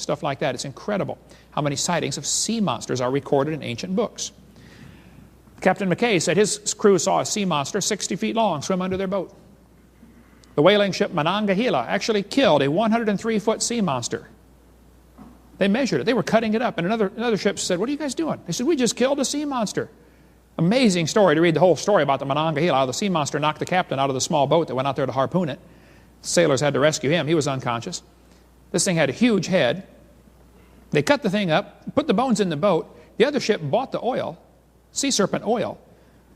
stuff like that. It's incredible how many sightings of sea monsters are recorded in ancient books. Captain McKay said his crew saw a sea monster 60 feet long swim under their boat. The whaling ship Monongahela actually killed a 103-foot sea monster. They measured it. They were cutting it up. And another ship said, "What are you guys doing?" They said, "We just killed a sea monster." Amazing story to read the whole story about the Monongahela, how the sea monster knocked the captain out of the small boat that went out there to harpoon it. Sailors had to rescue him. He was unconscious. This thing had a huge head. They cut the thing up, put the bones in the boat. The other ship bought the oil, sea serpent oil,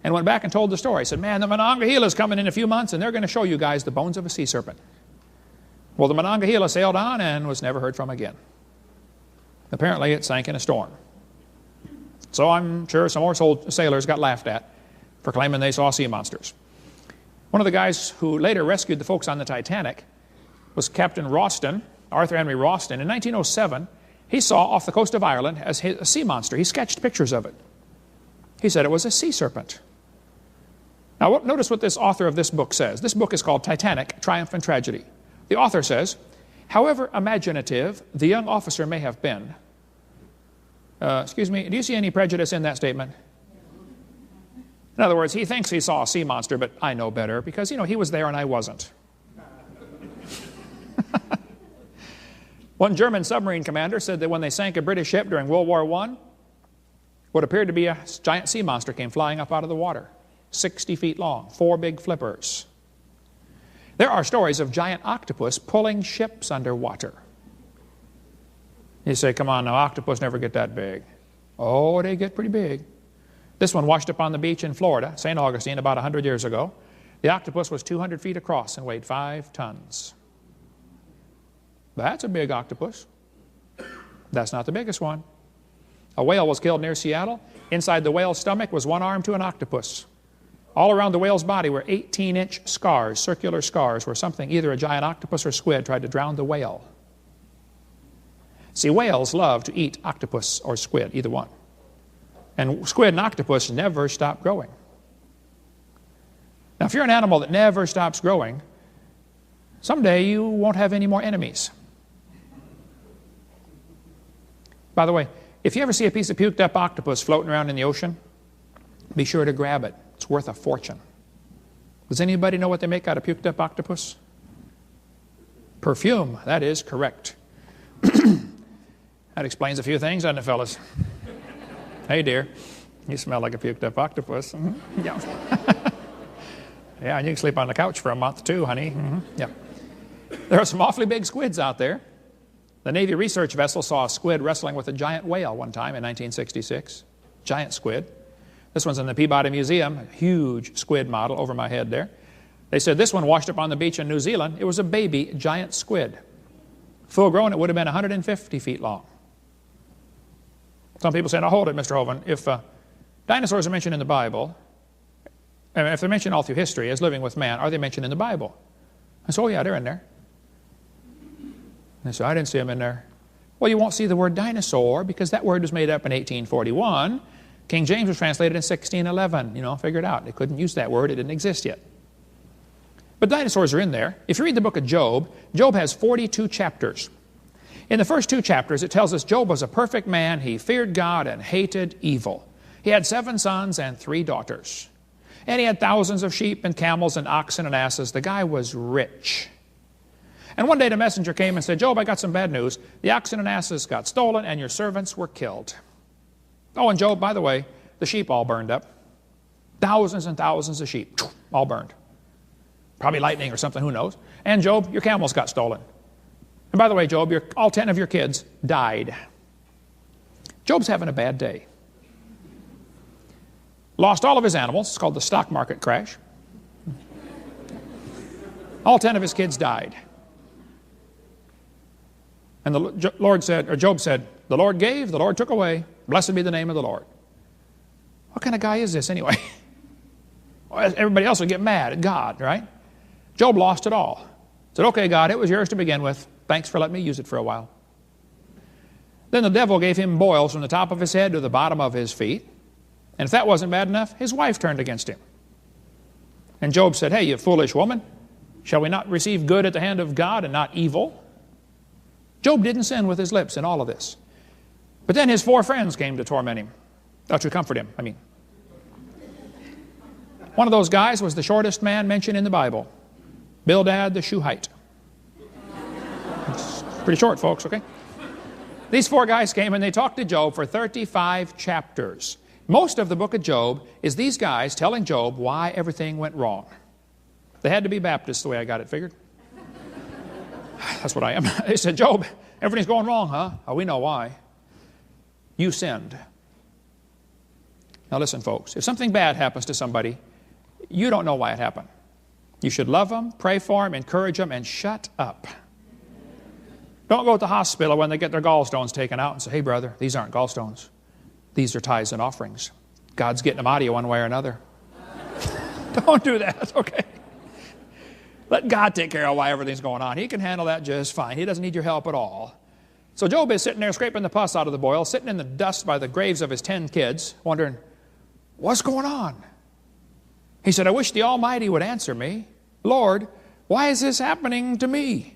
and went back and told the story. Said, "Man, the Monongahela is coming in a few months, and they're going to show you guys the bones of a sea serpent." Well, the Monongahela sailed on and was never heard from again. Apparently, it sank in a storm. So I'm sure some more sailors got laughed at for claiming they saw sea monsters. One of the guys who later rescued the folks on the Titanic was Captain Ralston, Arthur Henry Ralston. In 1907, he saw off the coast of Ireland a sea monster. He sketched pictures of it. He said it was a sea serpent. Now notice what this author of this book says. This book is called Titanic, Triumph and Tragedy. The author says, "However imaginative the young officer may have been," excuse me, do you see any prejudice in that statement? In other words, he thinks he saw a sea monster, but I know better because, he was there and I wasn't. One German submarine commander said that when they sank a British ship during World War I, what appeared to be a giant sea monster came flying up out of the water, 60 feet long, 4 big flippers. There are stories of giant octopus pulling ships underwater. You say, "Come on now, octopus never get that big." Oh, they get pretty big. This one washed up on the beach in Florida, St. Augustine, about 100 years ago. The octopus was 200 feet across and weighed 5 tons. That's a big octopus. That's not the biggest one. A whale was killed near Seattle. Inside the whale's stomach was one arm to an octopus. All around the whale's body were 18-inch scars, circular scars, where something, either a giant octopus or squid, tried to drown the whale. See, whales love to eat octopus or squid, either one. And squid and octopus never stop growing. Now, if you're an animal that never stops growing, someday you won't have any more enemies. By the way, if you ever see a piece of puked up octopus floating around in the ocean, be sure to grab it. It's worth a fortune. Does anybody know what they make out of puked up octopus? Perfume. That is correct. That explains a few things, doesn't it, fellas? Hey, dear, you smell like a puked up octopus. Mm-hmm. Yeah. Yeah, and you can sleep on the couch for a month too, honey. Mm-hmm. Yeah. There are some awfully big squids out there. The Navy research vessel saw a squid wrestling with a giant whale one time in 1966. Giant squid. This one's in the Peabody Museum, a huge squid model over my head there. They said this one washed up on the beach in New Zealand. It was a baby giant squid. Full grown, it would have been 150 feet long. Some people say, "Now hold it, Mr. Hovind. If dinosaurs are mentioned in the Bible, and if they're mentioned all through history as living with man, are they mentioned in the Bible?" I said, "Oh yeah, they're in there." And they said, "I didn't see them in there." Well, you won't see the word dinosaur because that word was made up in 1841. King James was translated in 1611. Figure it out. They couldn't use that word. It didn't exist yet. But dinosaurs are in there. If you read the book of Job, Job has 42 chapters. In the first 2 chapters, it tells us Job was a perfect man. He feared God and hated evil. He had 7 sons and 3 daughters. And he had thousands of sheep and camels and oxen and asses. The guy was rich. And one day the messenger came and said, "Job, I got some bad news. The oxen and asses got stolen and your servants were killed." Oh, and Job, by the way, the sheep all burned up. Thousands and thousands of sheep, all burned. Probably lightning or something, who knows. And Job, your camels got stolen. And by the way, Job, all 10 of your kids died. Job's having a bad day. Lost all of his animals. It's called the stock market crash. All 10 of his kids died. And the Lord said, or Job said, "The Lord gave, the Lord took away. Blessed be the name of the Lord." What kind of guy is this anyway? Well, everybody else would get mad at God, right? Job lost it all. Said, "Okay, God, it was yours to begin with. Thanks for letting me use it for a while." Then the devil gave him boils from the top of his head to the bottom of his feet. And if that wasn't bad enough, his wife turned against him. And Job said, "Hey, you foolish woman, shall we not receive good at the hand of God and not evil?" Job didn't sin with his lips in all of this. But then his 4 friends came to torment him, or to comfort him, I mean. One of those guys was the shortest man mentioned in the Bible, Bildad the Shuhite. It's pretty short, folks, okay? These 4 guys came and they talked to Job for 35 chapters. Most of the book of Job is these guys telling Job why everything went wrong. They had to be Baptists the way I got it figured. That's what I am. They said, Job, everything's going wrong, huh? Oh, we know why. You sinned. Now listen, folks, if something bad happens to somebody, you don't know why it happened. You should love them, pray for them, encourage them, and shut up. Don't go to the hospital when they get their gallstones taken out and say, hey, brother, these aren't gallstones. These are tithes and offerings. God's getting them out of you one way or another. Don't do that, okay? Let God take care of why everything's going on. He can handle that just fine. He doesn't need your help at all. So Job is sitting there scraping the pus out of the boil, sitting in the dust by the graves of his 10 kids, wondering, what's going on? He said, I wish the Almighty would answer me. Lord, why is this happening to me?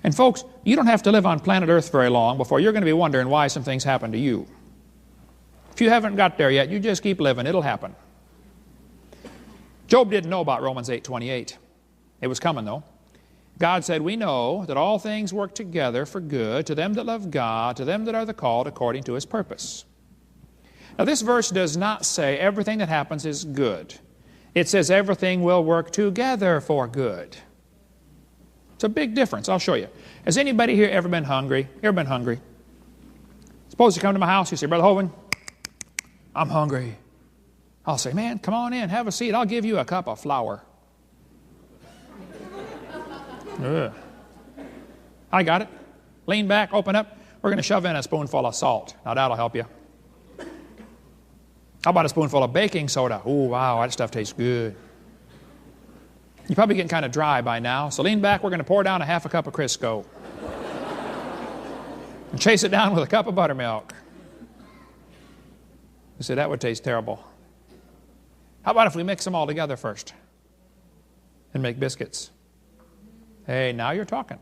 And folks, you don't have to live on planet Earth very long before you're going to be wondering why some things happen to you. If you haven't got there yet, you just keep living. It'll happen. Job didn't know about Romans 8:28. It was coming, though. God said, we know that all things work together for good to them that love God, to them that are the called according to His purpose. Now, this verse does not say everything that happens is good. It says everything will work together for good. It's a big difference. I'll show you. Has anybody here ever been hungry? Ever been hungry? Suppose you come to my house, you say, Brother Hovind, I'm hungry. I'll say, man, come on in, have a seat. I'll give you a cup of flour. Ugh. I got it. Lean back, open up. We're going to shove in a spoonful of salt. Now that'll help you. How about a spoonful of baking soda? Oh, wow, that stuff tastes good. You're probably getting kind of dry by now, so lean back. We're going to pour down a half a cup of Crisco. And chase it down with a cup of buttermilk. You say, that would taste terrible. How about if we mix them all together first and make biscuits? Hey, now you're talking.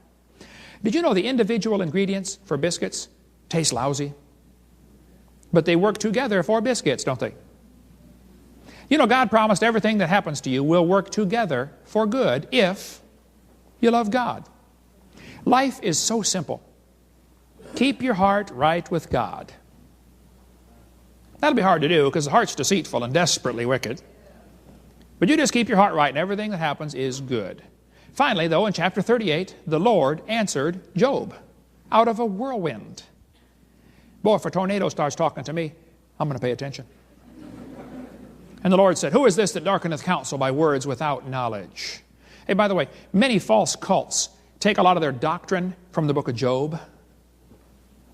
Did you know the individual ingredients for biscuits taste lousy? But they work together for biscuits, don't they? You know, God promised everything that happens to you will work together for good if you love God. Life is so simple. Keep your heart right with God. That'll be hard to do because the heart's deceitful and desperately wicked. But you just keep your heart right and everything that happens is good. Finally, though, in chapter 38, the Lord answered Job out of a whirlwind. Boy, if a tornado starts talking to me, I'm going to pay attention. And the Lord said, who is this that darkeneth counsel by words without knowledge? Hey, by the way, many false cults take a lot of their doctrine from the book of Job.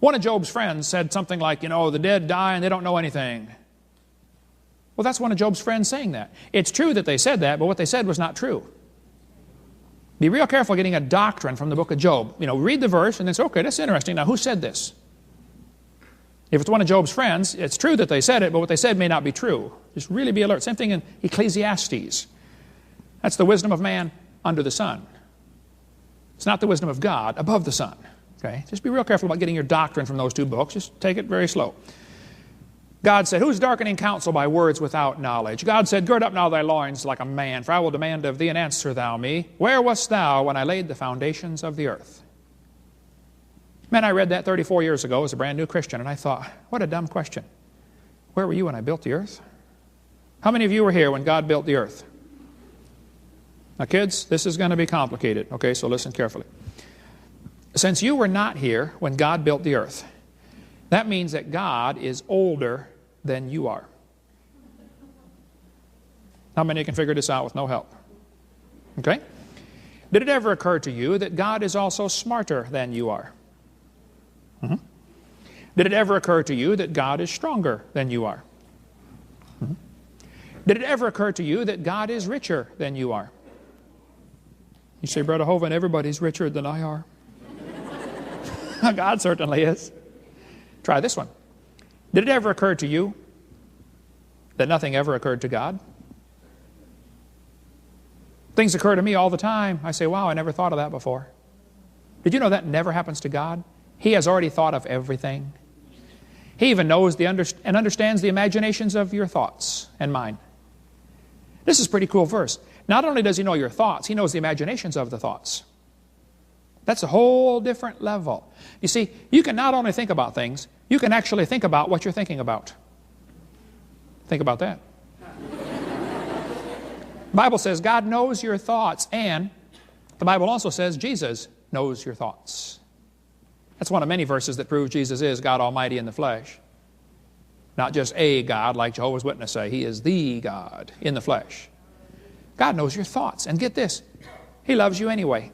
One of Job's friends said something like, you know, the dead die and they don't know anything. Well, that's one of Job's friends saying that. It's true that they said that, but what they said was not true. Be real careful getting a doctrine from the book of Job. You know, read the verse and then say, okay, that's interesting. Now, who said this? If it's one of Job's friends, it's true that they said it, but what they said may not be true. Just really be alert. Same thing in Ecclesiastes. That's the wisdom of man under the sun. It's not the wisdom of God above the sun. Okay? Just be real careful about getting your doctrine from those two books. Just take it very slow. God said, who's darkening counsel by words without knowledge? God said, gird up now thy loins like a man, for I will demand of thee, and answer thou me. Where wast thou when I laid the foundations of the earth? Man, I read that 34 years ago as a brand new Christian, and I thought, what a dumb question. Where were you when I built the earth? How many of you were here when God built the earth? Now, kids, this is going to be complicated, okay, so listen carefully. Since you were not here when God built the earth, that means that God is older than you are. How many can figure this out with no help? Okay? Did it ever occur to you that God is also smarter than you are? Mm-hmm. Did it ever occur to you that God is stronger than you are? Mm-hmm. Did it ever occur to you that God is richer than you are? You say, Brother Hovind, everybody's richer than I are. God certainly is. Try this one. Did it ever occur to you that nothing ever occurred to God? Things occur to me all the time. I say, wow, I never thought of that before. Did you know that never happens to God? He has already thought of everything. He even knows and understands the imaginations of your thoughts and mine. This is a pretty cool verse. Not only does He know your thoughts, He knows the imaginations of the thoughts. That's a whole different level. You see, you can not only think about things, you can actually think about what you're thinking about. Think about that. The Bible says God knows your thoughts, and the Bible also says Jesus knows your thoughts. That's one of many verses that prove Jesus is God Almighty in the flesh. Not just a God like Jehovah's Witnesses say. He is the God in the flesh. God knows your thoughts. And get this, He loves you anyway.